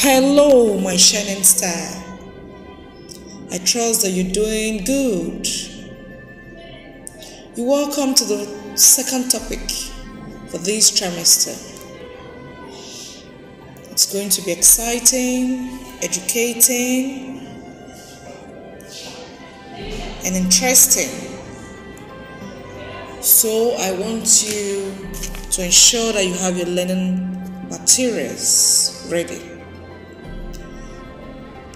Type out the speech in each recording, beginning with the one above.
Hello, my shining star. I trust that you're doing good. You're welcome to the second topic for this trimester. It's going to be exciting, educating, and interesting. So I want you to ensure that you have your learning materials ready.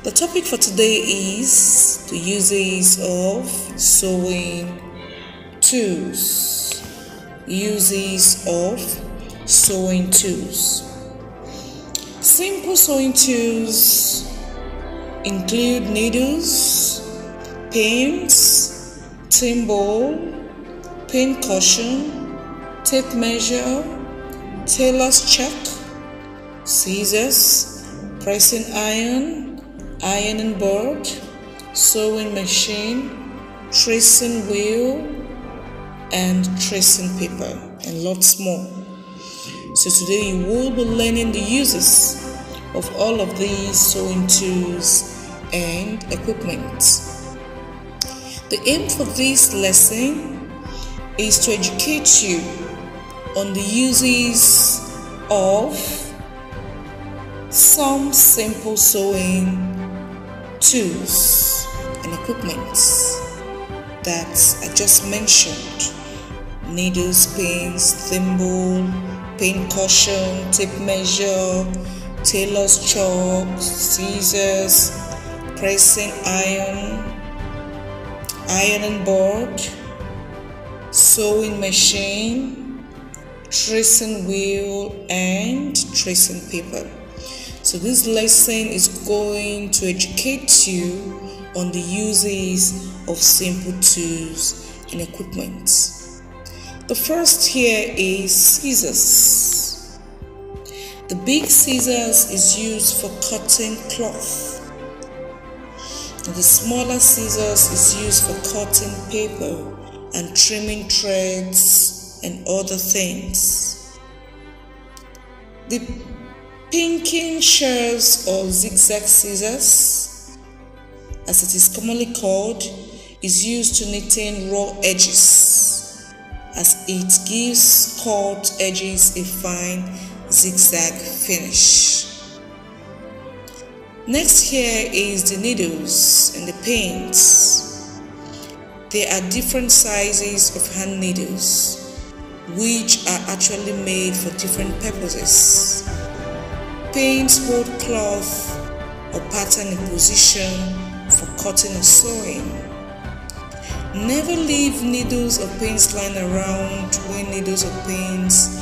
The topic for today is the uses of sewing tools. Uses of sewing tools. Simple sewing tools include needles, pins, thimble, pin cushion, tape measure, tailor's chalk, scissors, pressing iron, ironing board, sewing machine, tracing wheel, and tracing paper, and lots more. So today you will be learning the uses of all of these sewing tools and equipment. The aim for this lesson is to educate you on the uses of some simple sewing tools and equipment that I just mentioned: needles, pins, thimble, pin cushion, tape measure, tailor's chalk, scissors, pressing iron, ironing board, sewing machine, tracing wheel, and tracing paper. So this lesson is going to educate you on the uses of simple tools and equipment. The first here is scissors. The big scissors is used for cutting cloth. The smaller scissors is used for cutting paper and trimming threads and other things. The pinking shears or zigzag scissors, as it is commonly called, is used to neaten raw edges, as it gives cut edges a fine zigzag finish. Next here is the needles and the pins. There are different sizes of hand needles, which are actually made for different purposes. Pins hold cloth or pattern in position for cutting or sewing. Never leave needles or pins lying around when needles or pins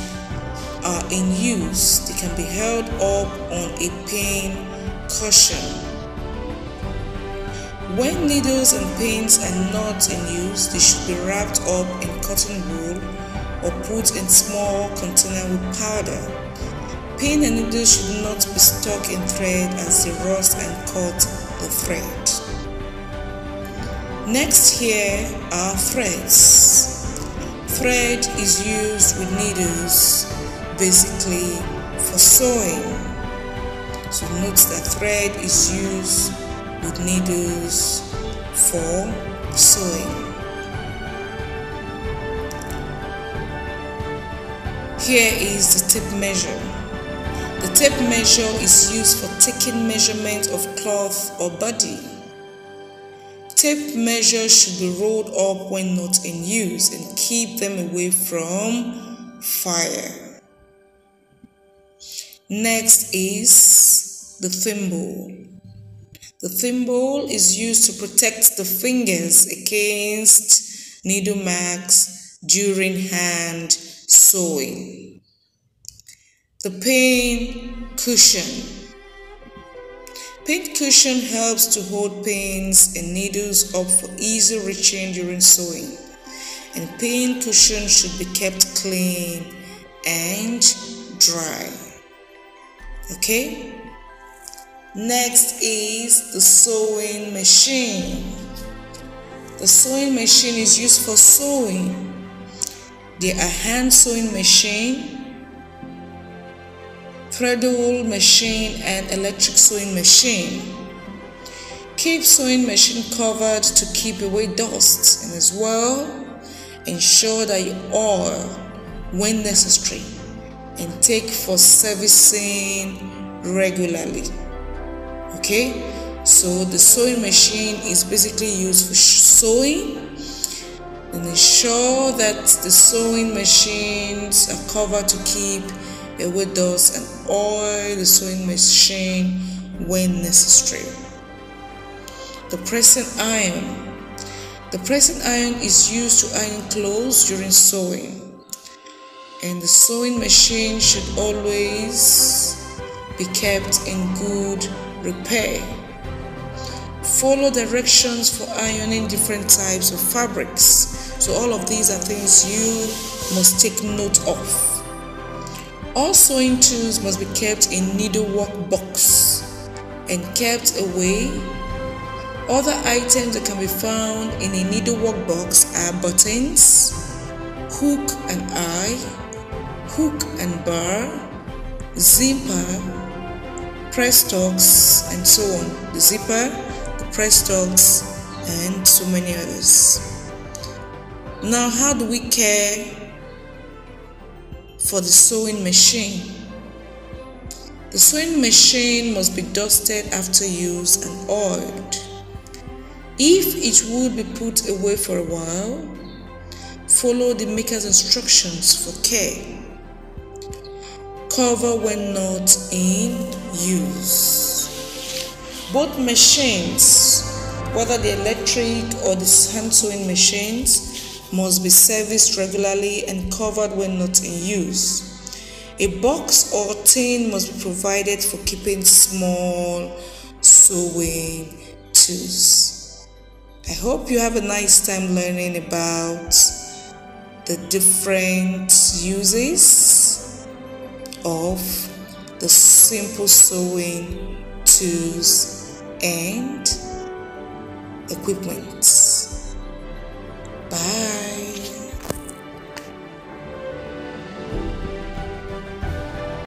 are in use. They can be held up on a pin cushion. When needles and pins are not in use, they should be wrapped up in cotton wool or put in small container with powder. Pin and needles should not be stuck in thread as they rust and cut the thread. Next here are threads. Thread is used with needles basically for sewing. So note that thread is used with needles for sewing. Here is the tape measure. The tape measure is used for taking measurement of cloth or body. Tape measures should be rolled up when not in use and keep them away from fire. Next is the thimble. The thimble is used to protect the fingers against needle marks during hand sewing. The pin cushion. Pin cushion helps to hold pins and needles up for easy reaching during sewing. And pin cushion should be kept clean and dry. Okay? Next is the sewing machine. The sewing machine is used for sewing. There are hand sewing machine, cradle machine and electric sewing machine. Keep sewing machine covered to keep away dust, and as well ensure that you oil when necessary and take for servicing regularly. Okay, so the sewing machine is basically used for sewing, and ensure that the sewing machines are covered to keep away dust, and oil the sewing machine when necessary. The pressing iron. The pressing iron is used to iron clothes during sewing, and the sewing machine should always be kept in good repair. Follow directions for ironing different types of fabrics. So all of these are things you must take note of. All sewing tools must be kept in needlework box and kept away. Other items that can be found in a needlework box are buttons, hook and eye, hook and bar, zipper, press stocks, and so on. The zipper, the press stocks, and so many others. Now, how do we care for the sewing machine? The sewing machine must be dusted after use and oiled. If it would be put away for a while, follow the maker's instructions for care. Cover when not in use. Both machines, whether the electric or the hand sewing machines, must be serviced regularly and covered when not in use. A box or tin must be provided for keeping small sewing tools. I hope you have a nice time learning about the different uses of the simple sewing tools and equipment. Bye.